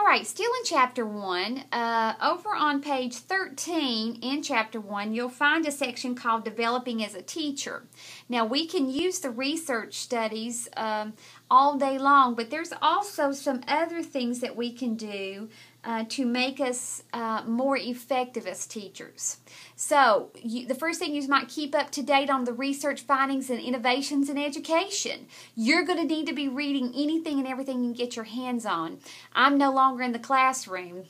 right, still in Chapter 1, over on page 13 in Chapter 1, you'll find a section called Developing as a Teacher. Now, we can use the research studies all day long, but there's also some other things that we can do to make us more effective as teachers. So, the first thing, you might keep up to date on the research findings and innovations in education. You're going to need to be reading anything and everything you can get your hands on. I'm no longer in the classroom,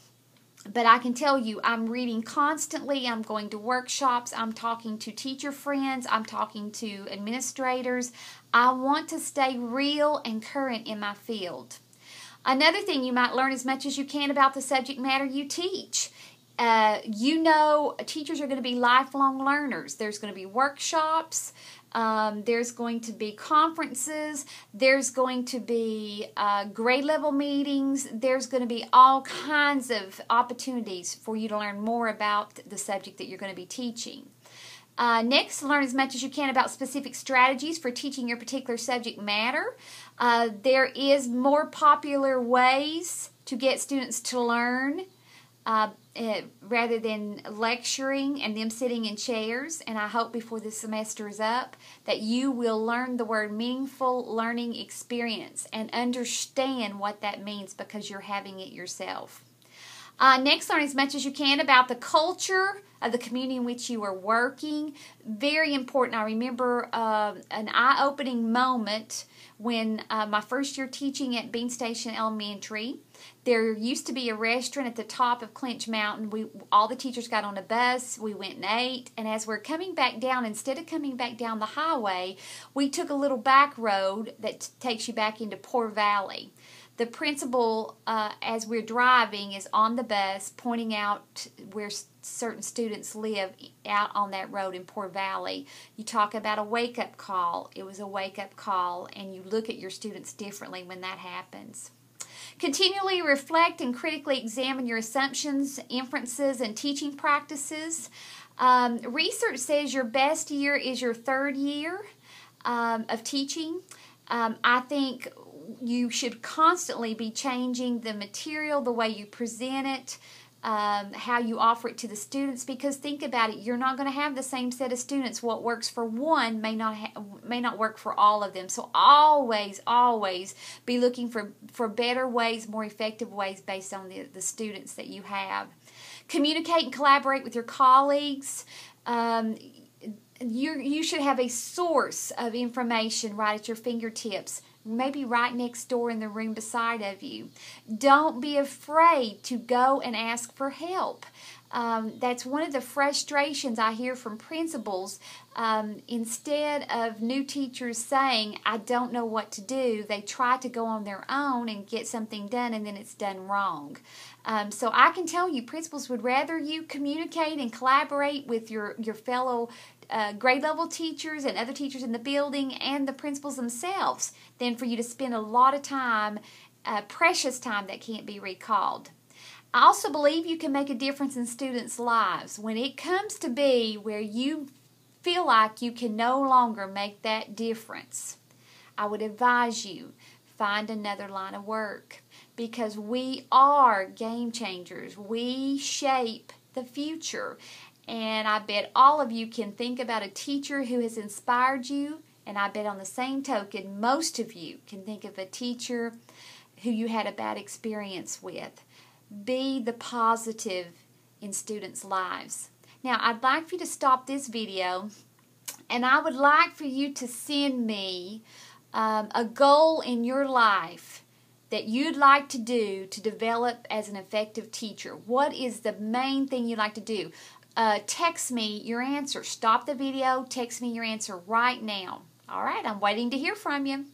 but I can tell you I'm reading constantly. I'm going to workshops. I'm talking to teacher friends. I'm talking to administrators. I want to stay real and current in my field. Another thing, you might learn as much as you can about the subject matter you teach. Teachers are going to be lifelong learners. There's going to be workshops. There's going to be conferences. There's going to be grade level meetings. There's going to be all kinds of opportunities for you to learn more about the subject that you're going to be teaching. Next, learn as much as you can about specific strategies for teaching your particular subject matter. There is more popular ways to get students to learn rather than lecturing and them sitting in chairs. And I hope before this semester is up that you will learn the word meaningful learning experience and understand what that means because you're having it yourself. Next, learn as much as you can about the culture of the community in which you are working. Very important. I remember an eye-opening moment when my first year teaching at Bean Station Elementary. There used to be a restaurant at the top of Clinch Mountain. All the teachers got on a bus. We went and ate. And as we're coming back down, instead of coming back down the highway, we took a little back road that takes you back into Poor Valley. The principal, as we're driving, is on the bus pointing out where certain students live out on that road in Poor Valley. You talk about a wake-up call. It was a wake-up call, and you look at your students differently when that happens. Continually reflect and critically examine your assumptions, inferences, and teaching practices. Research says your best year is your third year of teaching. I think you should constantly be changing the material, the way you present it, how you offer it to the students, because think about it, you're not going to have the same set of students. What works for one may not work for all of them. So always be looking for better ways, more effective ways based on the students that you have. Communicate and collaborate with your colleagues. You should have a source of information right at your fingertips, maybe right next door in the room beside of you. Don't be afraid to go and ask for help. That's one of the frustrations I hear from principals. Instead of new teachers saying, I don't know what to do, they try to go on their own and get something done, and then it's done wrong. So I can tell you, principals would rather you communicate and collaborate with your fellow grade level teachers and other teachers in the building and the principals themselves than for you to spend a lot of time, precious time that can't be recalled. I also believe you can make a difference in students' lives. When it comes to be where you feel like you can no longer make that difference, I would advise you find another line of work, because we are game changers. We shape the future. And I bet all of you can think about a teacher who has inspired you, and I bet on the same token, most of you can think of a teacher who you had a bad experience with. Be the positive in students' lives. Now, I'd like for you to stop this video, and I would like for you to send me a goal in your life that you'd like to do to develop as an effective teacher. What is the main thing you'd like to do? Text me your answer. Stop the video, text me your answer right now. All right, I'm waiting to hear from you.